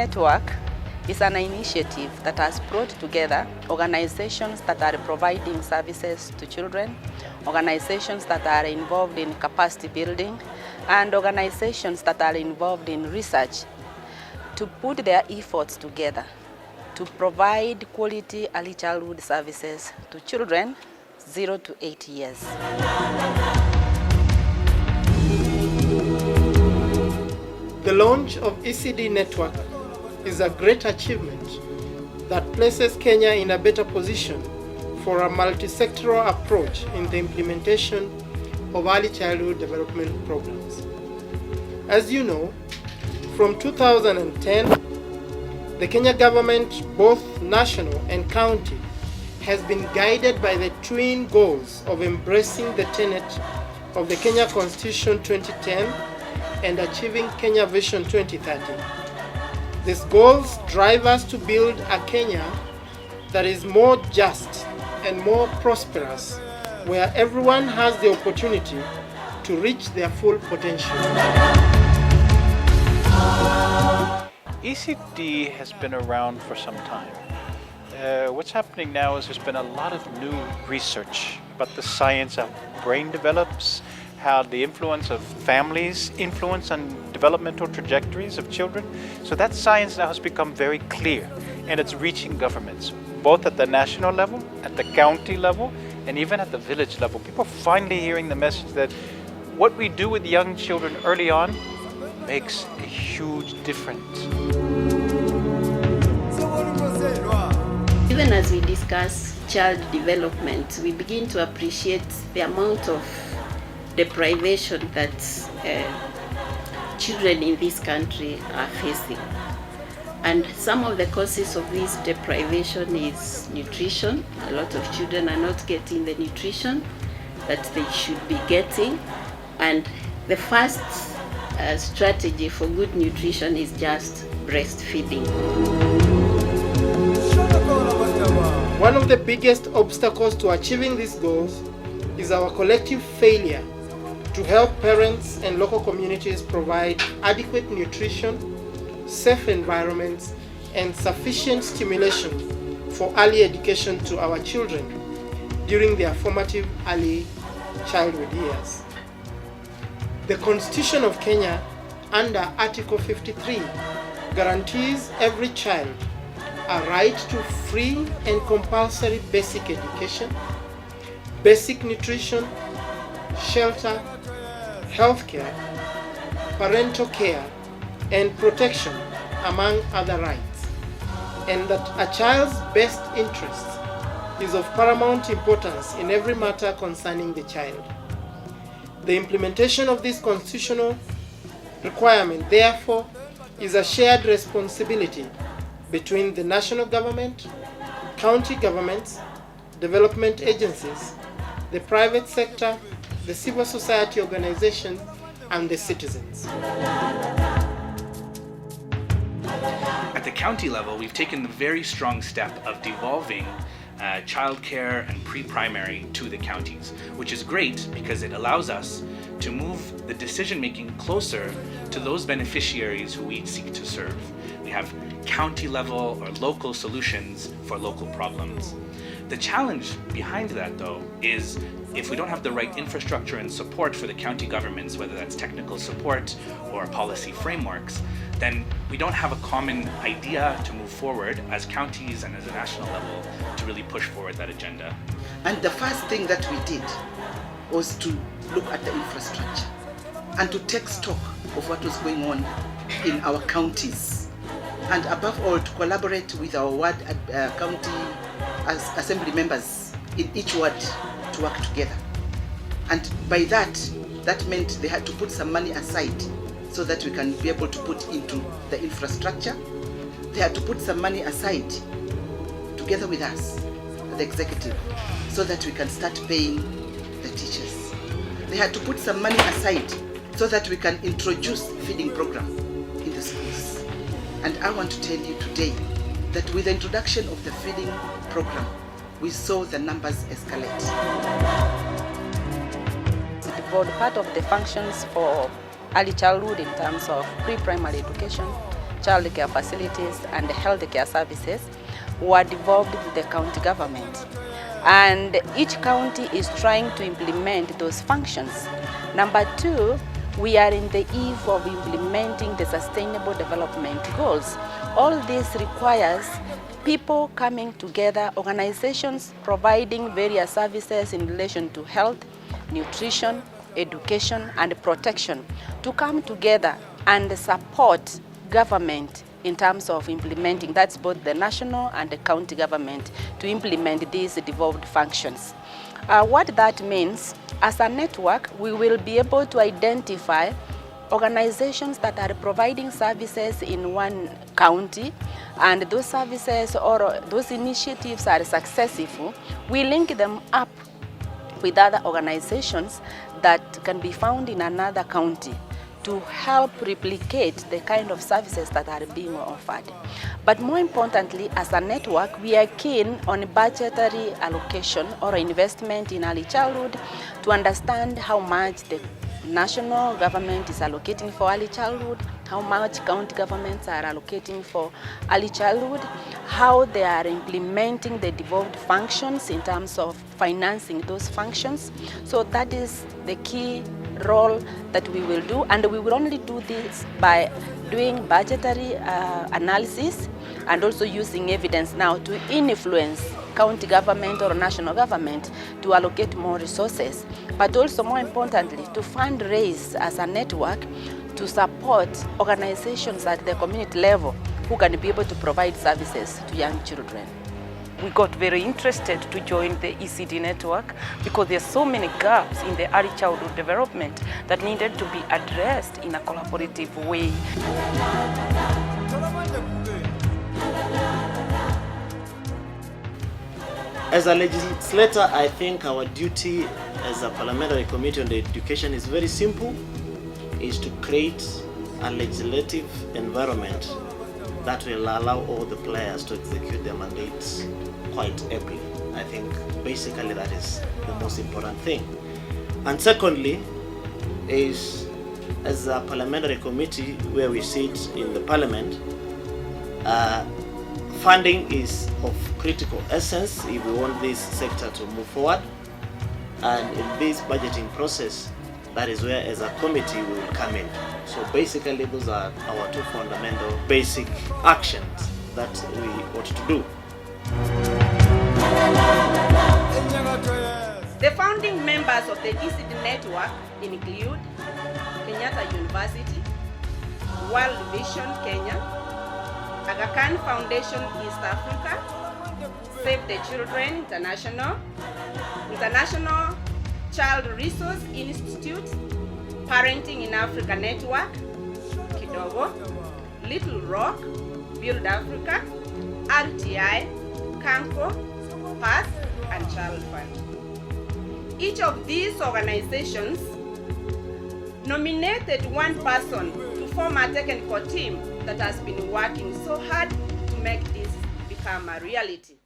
Network is an initiative that has brought together organizations that are providing services to children, organizations that are involved in capacity building, and organizations that are involved in research to put their efforts together to provide quality early childhood services to children 0 to 8 years. The launch of ECD Network is a great achievement that places Kenya in a better position for a multi-sectoral approach in the implementation of early childhood development programs. As you know, from 2010, the Kenya government, both national and county, has been guided by the twin goals of embracing the tenet of the Kenya Constitution 2010 and achieving Kenya Vision 2030. These goals drive us to build a Kenya that is more just and more prosperous, where everyone has the opportunity to reach their full potential. ECD has been around for some time. What's happening now is there's been a lot of new research about the science of brain develops, how the influence of families influence on developmental trajectories of children. So that science now has become very clear, and it's reaching governments, both at the national level, at the county level, and even at the village level. People are finally hearing the message that what we do with young children early on makes a huge difference. Even as we discuss child development, we begin to appreciate the amount of deprivation that children in this country are facing. And some of the causes of this deprivation is nutrition. A lot of children are not getting the nutrition that they should be getting. And the first strategy for good nutrition is just breastfeeding. One of the biggest obstacles to achieving these goals is our collective failure to help parents and local communities provide adequate nutrition, safe environments, and sufficient stimulation for early education to our children during their formative early childhood years. The Constitution of Kenya, under Article 53, guarantees every child a right to free and compulsory basic education, basic nutrition, shelter, healthcare, parental care, and protection, among other rights, and that a child's best interest is of paramount importance in every matter concerning the child. The implementation of this constitutional requirement, therefore, is a shared responsibility between the national government, county governments, development agencies, the private sector, the civil society organizations, and the citizens. At the county level, we've taken the very strong step of devolving childcare and pre-primary to the counties, which is great because it allows us to move the decision-making closer to those beneficiaries who we seek to serve. We have county level or local solutions for local problems. The challenge behind that, though, is if we don't have the right infrastructure and support for the county governments, whether that's technical support or policy frameworks, then we don't have a common idea to move forward as counties and as a national level to really push forward that agenda. And the first thing that we did was to look at the infrastructure and to take stock of what was going on in our counties, and above all to collaborate with our ward county assembly members in each ward to work together. And by that meant they had to put some money aside so that we can be able to put into the infrastructure. They had to put some money aside together with us, the executive, so that we can start paying the teachers. They had to put some money aside so that we can introduce feeding program in the schools. And I want to tell you today that with the introduction of the feeding program, we saw the numbers escalate. For part of the functions for early childhood in terms of pre-primary education child care facilities and health care services were devolved to the county government. And each county is trying to implement those functions. Number two, we are in the eve of implementing the Sustainable Development Goals. All this requires people coming together, organizations providing various services in relation to health, nutrition, education, and protection to come together and support government in terms of implementing, that's both the national and the county government, to implement these devolved functions. What that means, as a network, we will be able to identify organizations that are providing services in one county, and those services or those initiatives are successful, we link them up with other organizations that can be found in another county to help replicate the kind of services that are being offered. But more importantly, as a network, we are keen on budgetary allocation or investment in early childhood to understand how much the national government is allocating for early childhood, how much county governments are allocating for early childhood, how they are implementing the devolved functions in terms of financing those functions. So that is the key role that we will do, and we will only do this by doing budgetary analysis and also using evidence now to influence county government or national government to allocate more resources, but also more importantly to fundraise as a network to support organizations at the community level who can be able to provide services to young children. We got very interested to join the ECD network because there are so many gaps in the early childhood development that needed to be addressed in a collaborative way. As a legislator, I think our duty as a parliamentary committee on the education is very simple, is to create a legislative environment that will allow all the players to execute their mandates quite ably. I think basically that is the most important thing. And secondly is, as a parliamentary committee where we sit in the parliament, funding is of critical essence if we want this sector to move forward. And in this budgeting process, that is where as a committee we will come in. So basically those are our two fundamental basic actions that we ought to do. The founding members of the ECD network include Kenyatta University, World Vision Kenya, Aga Khan Foundation East Africa, Save the Children International, International Child Resource Institute, Parenting in Africa Network, Kidogo, Little Rock, Build Africa, RTI, Kanko, PATH, and Child Fund. Each of these organizations nominated one person to form a technical team that has been working so hard to make this become a reality.